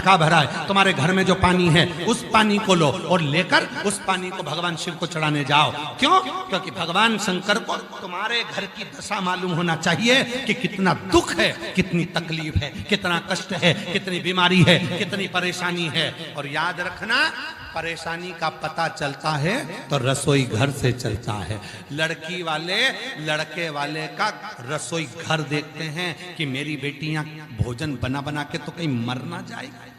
मटका भरा है, तुम्हारे घर में जो पानी है उस पानी को लो और लेकर उस पानी को भगवान शिव को चढ़ाने जाओ। क्यों? क्योंकि भगवान शंकर को तुम्हारे घर की दशा मालूम होना चाहिए कि कितना दुख है, कितनी तकलीफ है, कितना कष्ट है, कितनी बीमारी है, कितनी परेशानी है। और याद रखना, परेशानी का पता चलता है तो रसोई घर से चलता है। लड़की वाले लड़के वाले का रसोई घर देखते हैं कि मेरी बेटियां भोजन बना बना के तो कहीं मर ना जाएगी।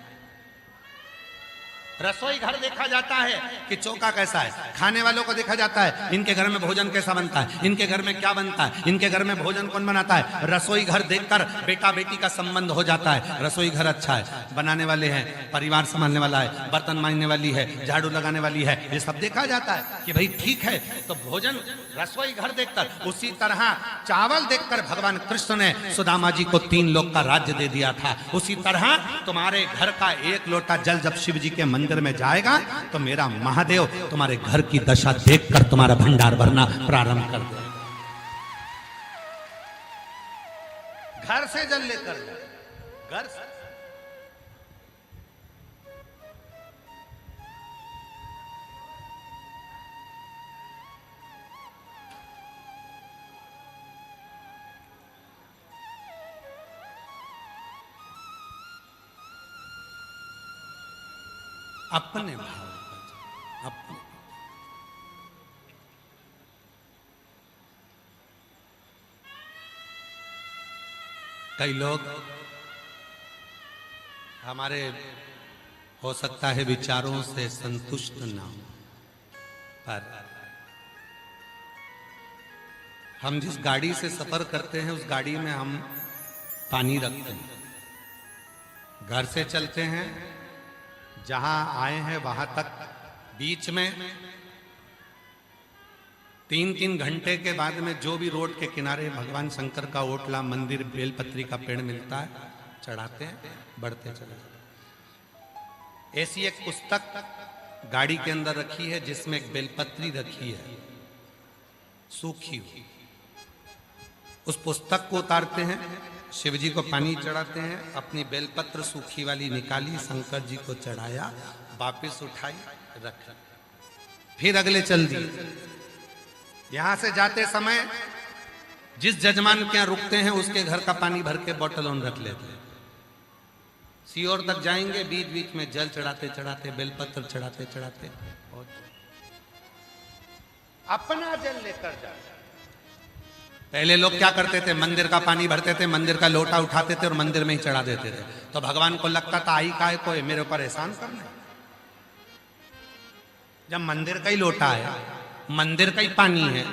रसोई घर देखा जाता है कि चौका कैसा है, खाने वालों को देखा जाता है इनके घर में भोजन कैसा बनता है, इनके घर में क्या बनता है, इनके घर में भोजन कौन बनाता है। रसोई घर देखकर बेटा बेटी का संबंध हो जाता है। रसोई घर अच्छा है, बनाने वाले हैं, परिवार संभालने वाला है, बर्तन मांजने वाली है, झाड़ू लगाने वाली है, ये सब देखा जाता है कि भाई ठीक है। तो भोजन रसोई घर देखकर, उसी तरह चावल देखकर भगवान कृष्ण ने सुदामा जी को 3 लोक का राज्य दे दिया था। उसी तरह तुम्हारे घर का 1 लोटा जल जब शिव जी के मंदिर में जाएगा तो मेरा महादेव तुम्हारे घर की दशा देखकर तुम्हारा भंडार भरना प्रारंभ कर दे। घर से जल लेकर, घर से अपने भाव का, अपने। कई लोग हमारे हो सकता है विचारों से संतुष्ट ना हो, पर हम जिस गाड़ी से सफर करते हैं उस गाड़ी में हम पानी रखते हैं, घर से चलते हैं, जहां आए हैं वहां तक बीच में 3-3 घंटे के बाद में जो भी रोड के किनारे भगवान शंकर का ओटला, मंदिर, बेलपत्री का पेड़ मिलता है, चढ़ाते हैं, बढ़ते चले जाते। ऐसी एक पुस्तक गाड़ी के अंदर रखी है जिसमें एक बेलपत्री रखी है सूखी हुई। उस पुस्तक को उतारते हैं, शिव जी को पानी चढ़ाते हैं, अपनी बेलपत्र सूखी वाली निकाली, शंकर जी को चढ़ाया, वापस उठाई, रख, फिर अगले चल दिए। यहां से जाते समय जिस जजमान के यहां रुकते हैं उसके घर का पानी भर के बोतल ऑन रख लेते हैं। सीओर तक जाएंगे, बीच बीच में जल चढ़ाते चढ़ाते, बेलपत्र चढ़ाते चढ़ाते अपना जल लेकर जाते। पहले लोग क्या करते थे, मंदिर का पानी भरते थे, मंदिर का लोटा उठाते थे और मंदिर में ही चढ़ा देते थे। तो भगवान को लगता था आई काय को मेरे ऊपर एहसान करना। जब मंदिर का ही लोटा है, मंदिर का ही पानी है,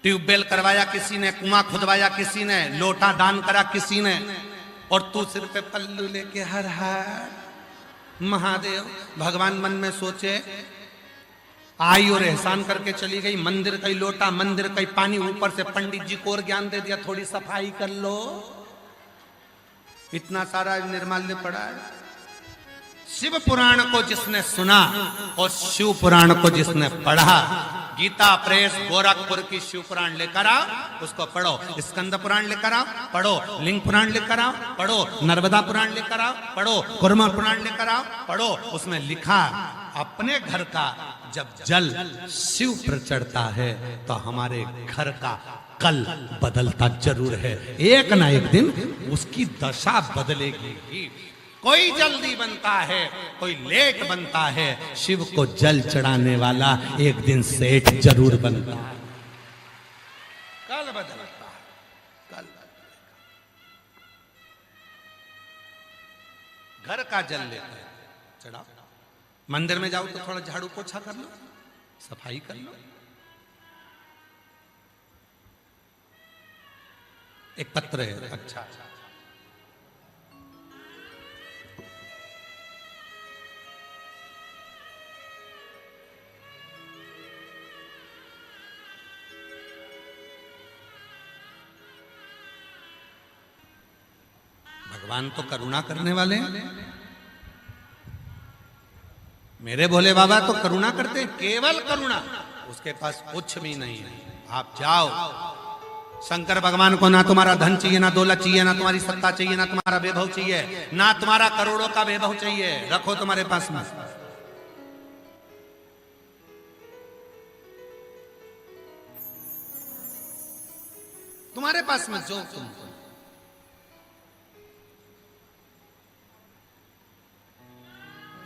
ट्यूबवेल करवाया किसी ने, कुआं खुदवाया किसी ने, लोटा दान करा किसी ने, और तू सिर पे पल्लू लेके हर हर महादेव। भगवान मन में सोचे आई और एहसान करके चली गई। मंदिर का ही लोटा, मंदिर का ही पानी, ऊपर से पंडित जी को और ज्ञान दे दिया, थोड़ी सफाई कर लो। इतना सारा निर्माल्य पड़ा है। शिव पुराण को जिसने सुना और शिव पुराण को जिसने पढ़ा, गीता प्रेस गोरखपुर की शिव पुराण लेकर आओ, उसको पढ़ो। स्कंद पुराण लेकर आओ, पढ़ो। लिंग पुराण लेकर आओ, पढ़ो। नर्मदा पुराण लेकर आओ, पढ़ो। कुर्मा पुराण लेकर आओ, पढ़ो। उसमें लिखा अपने घर का जब जल शिव पर चढ़ता है तो हमारे घर का कल बदलता जरूर है। एक ना एक दिन उसकी दशा बदलेगी ही। कोई जल्दी बनता है, कोई लेट बनता है, शिव को जल चढ़ाने वाला एक दिन सेठ जरूर बनता है। कल बदलता है, कल घर का जल लेकर चढ़ाओ। मंदिर में जाओ तो थोड़ा झाड़ू पोछा कर लो, सफाई कर लो। एक पत्र है, अच्छा भगवान तो करुणा करने वाले हैं। मेरे भोले बाबा तो करुणा करते हैं, केवल करुणा। उसके पास कुछ भी नहीं है। आप जाओ शंकर भगवान को ना तुम्हारा धन चाहिए, ना दौलत चाहिए, ना तुम्हारी सत्ता चाहिए, ना तुम्हारा वैभव चाहिए, ना तुम्हारा करोड़ों का वैभव चाहिए। रखो तुम्हारे पास में। तुम्हारे पास में जो तुम।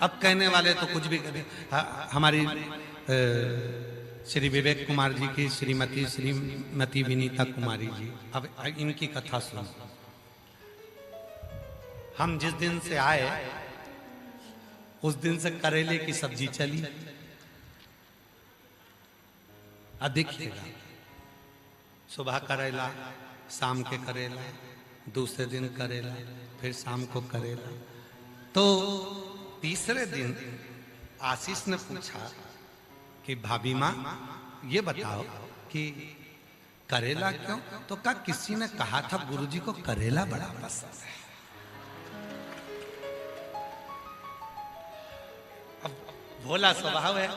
अब कहने वाले तो कुछ भी करें। हमारी श्री विवेक कुमार जी की श्रीमती विनीता कुमारी जी, अब इनकी कथा सुनो। हम जिस दिन से आए उस दिन से करेले की सब्जी चली। अधिक सुबह करेला, शाम के करेला, दूसरे दिन करेला, फिर शाम को करेला। तो तीसरे दिन आशीष ने पूछा कि भाभी माँ ये बताओ कि करेला क्यों? तो क्या किसी ने कहा था गुरुजी को करेला बड़ा पसंद है। अब भोला स्वभाव है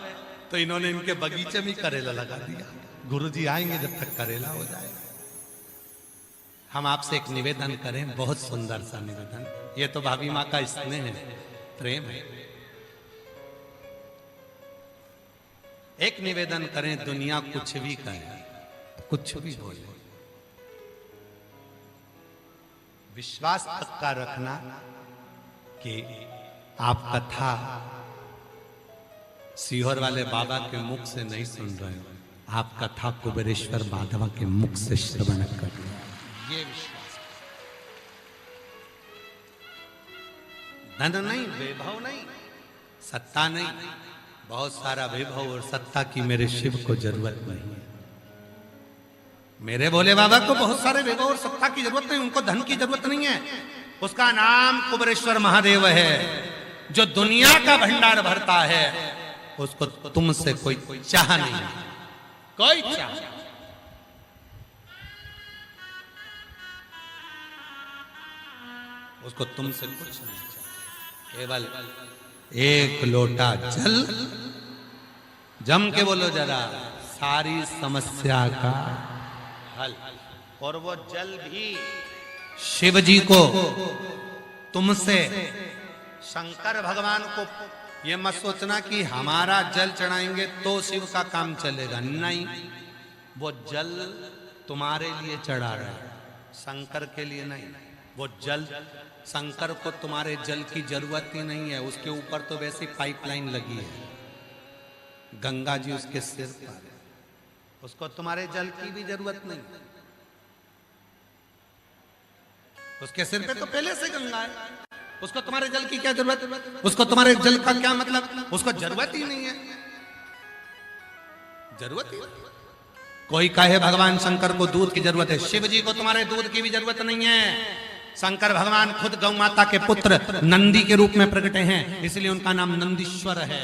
तो इन्होंने इनके बगीचे में करेला लगा दिया। गुरुजी आएंगे जब तक करेला हो जाए। हम आपसे एक निवेदन करें, बहुत सुंदर सा निवेदन। ये तो भाभी माँ का स्नेह है, प्रेम है। एक निवेदन करें, दुनिया कुछ भी कहे, कुछ भी बोले, विश्वास पक्का रखना कि आप कथा सीहोर वाले बाबा के मुख से नहीं सुन रहे हो, आप कथा कुबेरेश्वर माधवा के मुख से श्रवण कर रहे हो। ये विश्वास। धन नहीं, वैभव नहीं, सत्ता नहीं, बहुत सारा वैभव और सत्ता की मेरे शिव को जरूरत नहीं है। मेरे भोले बाबा को बहुत सारे वैभव और सत्ता की जरूरत नहीं, उनको धन की जरूरत नहीं है। उसका नाम कुबेरेश्वर महादेव है, जो दुनिया का भंडार भरता है। उसको तुमसे कोई चाह नहीं, कोई चाह। उसको तुमसे कुछ नहीं चाहिए, केवल एक लोटा जल। जम के बोलो जरा, सारी समस्या का हल। और वो जल भी शिव जी को तुमसे, शंकर भगवान को। ये मत सोचना कि हमारा जल चढ़ाएंगे तो शिव का काम चलेगा, नहीं। वो जल तुम्हारे लिए चढ़ा रहा है, शंकर के लिए नहीं। वो जल, शंकर को तुम्हारे जल की जरूरत ही नहीं है। उसके ऊपर तो वैसी पाइपलाइन लगी है, गंगा जी उसके सिर पर, उसको तुम्हारे जल की भी जरूरत नहीं। उसके सिर पे तो पहले से गंगा है, उसको तुम्हारे जल की क्या जरूरत? उसको तुम्हारे जल का क्या मतलब? उसको जरूरत ही नहीं है, जरूरत ही नहीं। कोई कहे भगवान शंकर को दूध की जरूरत है, शिव जी को तुम्हारे दूध की भी जरूरत नहीं है। शंकर भगवान खुद गौ माता के पुत्र नंदी के रूप में प्रकटे हैं, इसलिए उनका नाम नंदीश्वर है।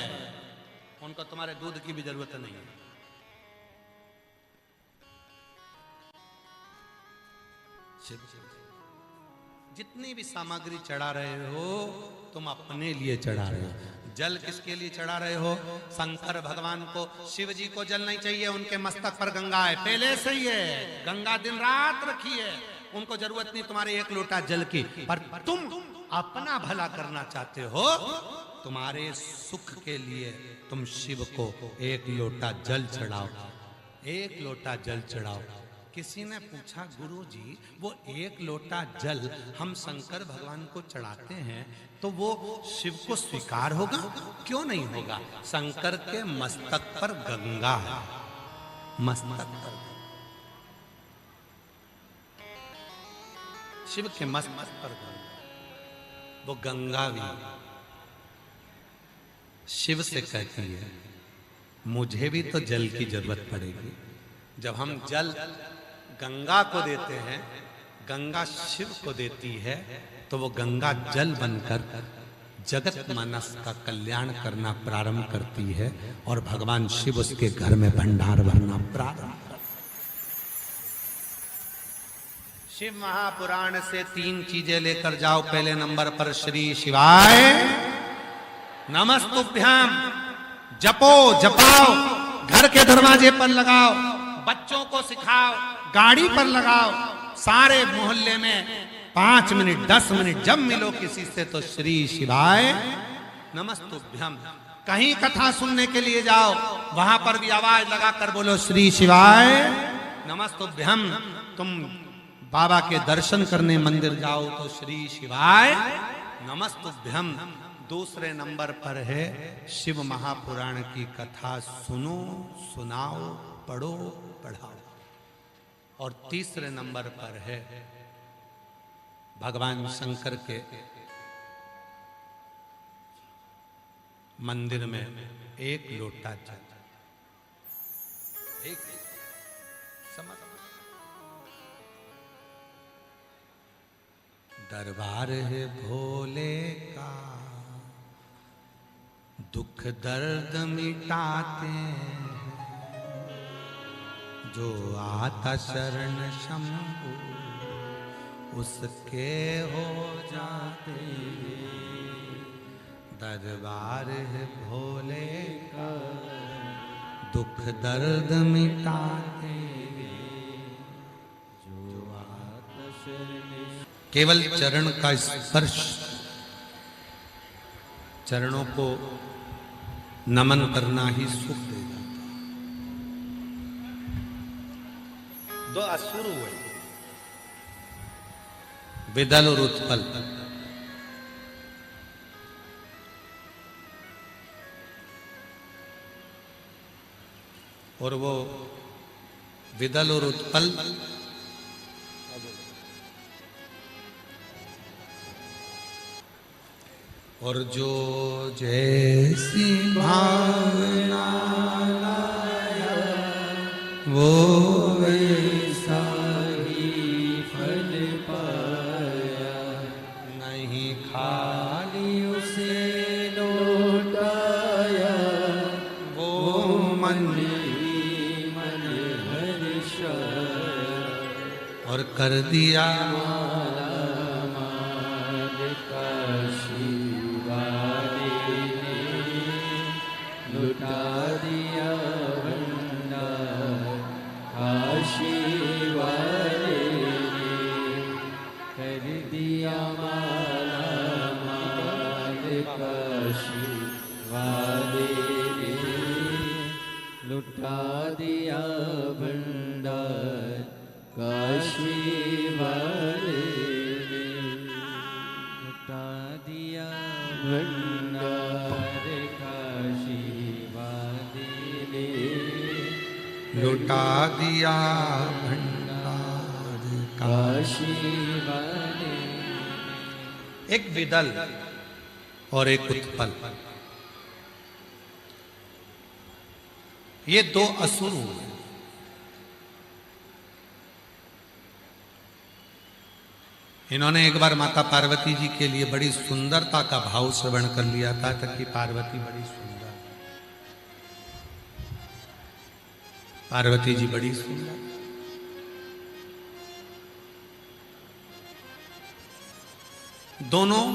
उनको तुम्हारे दूध की भी जरूरत नहीं है। जितनी भी सामग्री चढ़ा रहे हो तुम अपने लिए चढ़ा रहे हो। जल किसके लिए चढ़ा रहे हो? शंकर भगवान को। शिव जी को जल नहीं चाहिए, उनके मस्तक पर गंगा है, पहले से ही है। गंगा दिन रात रखी है, उनको जरूरत नहीं तुम्हारे एक लोटा जल की। पर तुम अपना भला करना चाहते हो, तुम्हारे सुख के लिए तुम शिव को एक लोटा जल चढ़ाओ, एक लोटा जल चढ़ाओ। किसी ने पूछा, गुरुजी वो एक लोटा जल हम शंकर भगवान को चढ़ाते हैं तो वो शिव को स्वीकार होगा? क्यों नहीं होगा? शंकर के मस्तक पर गंगा है, मस्तक पर, शिव के मस्तक पर गंगा। वो गंगा भी शिव से कहती है मुझे भी तो जल की जरूरत पड़ेगी। जब हम जल गंगा को देते हैं, गंगा शिव को देती है, तो वो गंगा जल बनकर जगत मानस का कल्याण करना प्रारंभ करती है और भगवान शिव उसके घर में भंडार भरना प्रारंभ करते। शिव महापुराण से 3 चीजें लेकर जाओ। पहले नंबर पर श्री शिवाय नमस्तुभ्याम। जपो, जपाओ, घर के दरवाजे पर लगाओ, बच्चों को सिखाओ, गाड़ी पर लगाओ, सारे मोहल्ले में 5 मिनट 10 मिनट जब मिलो किसी से तो श्री शिवाय नमस्तुभ्यम। कहीं कथा सुनने के लिए जाओ, वहां पर भी आवाज लगाकर बोलो श्री शिवाय नमस्तुभ्यम। तुम बाबा के दर्शन करने मंदिर जाओ तो श्री शिवाय नमस्तुभ्यम। दूसरे नंबर पर है शिव महापुराण की कथा सुनो, सुनाओ, पढ़ो, पढ़ाओ। और तीसरे नंबर पर है भगवान शंकर के मंदिर में एक लोटा जल, एक समझ। दरबार है भोले का, दुख दर्द मिटाते हैं, जो आता शरण शंभु उसके हो जाते। दरबार है भोले का, दुख दर्द मिटाते, जो आता शरण। केवल चरण का स्पर्श, चरणों को नमन करना ही सुख दे जाता। दो असुर हुए, विदल और उत्पल। और वो विदल और उत्पल और जो जैसी भावना लाया वो वैसा ही फल पाया। नहीं खाली उसे लौटाया, वो मन ही मन हर्षाया। और कर दिया लुटा दिया भंडार काशी वाले ने। लुटा दिया भंडार काशी वाले ने। लुटा दिया भंडार काशी वाले। एक विदल और एक उत्पल, ये दो असुर हुए। इन्होंने एक बार माता पार्वती जी के लिए बड़ी सुंदरता का भाव श्रवण कर लिया था कि पार्वती बड़ी सुंदर, पार्वती जी बड़ी सुंदर। दोनों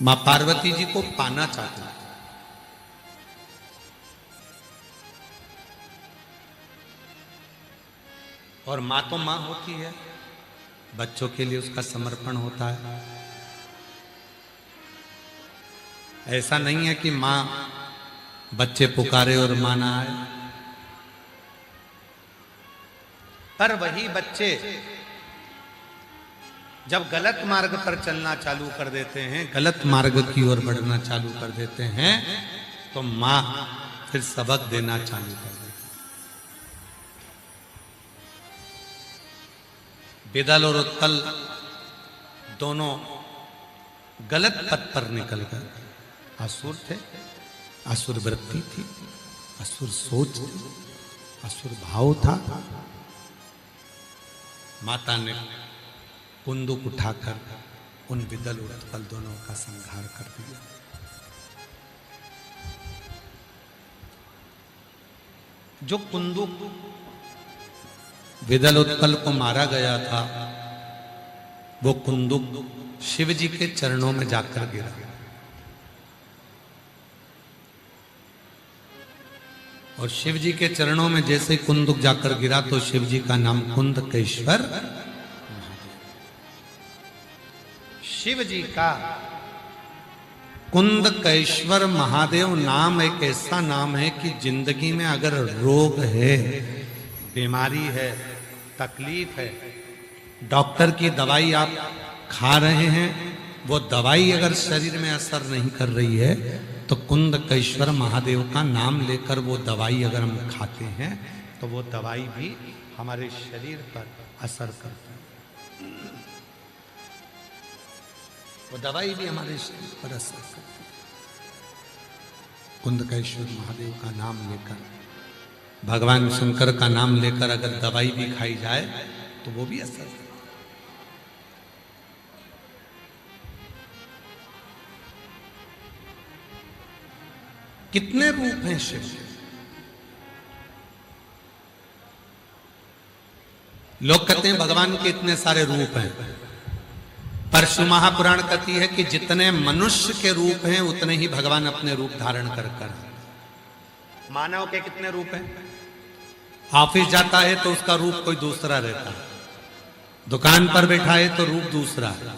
मां पार्वती जी को पाना चाहते थे। और मां तो मां होती है, बच्चों के लिए उसका समर्पण होता है। ऐसा नहीं है कि मां बच्चे पुकारे और मां ना आए, पर वही बच्चे जब गलत मार्ग पर चलना चालू कर देते हैं, गलत मार्ग की ओर बढ़ना चालू कर देते हैं, तो मां फिर सबक देना चालू कर देती है। विदल और उत्पल दोनों गलत पथ पर निकल गए। असुर थे, असुर वृत्ति थी, असुर सोच थी, असुर भाव था। माता ने कुंदुक उठाकर उन विदल और उत्पल दोनों का संहार कर दिया। जो कुंदुक विदल उत्पल को मारा गया था, वो कुंदुक शिव जी के चरणों में जाकर गिरा। और शिव जी के चरणों में जैसे कुंद जाकर गिरा तो शिव जी का नाम कुंदकेश्वर शिव जी का कुंदकेश्वर महादेव नाम एक ऐसा नाम है कि जिंदगी में अगर रोग है, बीमारी है, तकलीफ है, डॉक्टर की दवाई आप खा रहे हैं, वो दवाई अगर शरीर में असर नहीं कर रही है तो कुंदकेश्वर महादेव का नाम लेकर वो दवाई अगर हम खाते हैं तो वो दवाई भी हमारे शरीर पर असर करता है। वो दवाई भी हमारे शरीर पर असर करती है। कुंदकेश्वर महादेव का नाम लेकर, भगवान शंकर का नाम लेकर अगर दवाई भी खाई जाए तो वो भी असर करती है। कितने रूप हैं शिव के? लोग कहते हैं भगवान के इतने सारे रूप हैं, पर शिव महापुराण कहती है कि जितने मनुष्य के रूप हैं उतने ही भगवान अपने रूप धारण कर। मानव के कितने रूप हैं? ऑफिस जाता है तो उसका रूप कोई दूसरा रहता है, दुकान पर बैठा है तो रूप दूसरा है,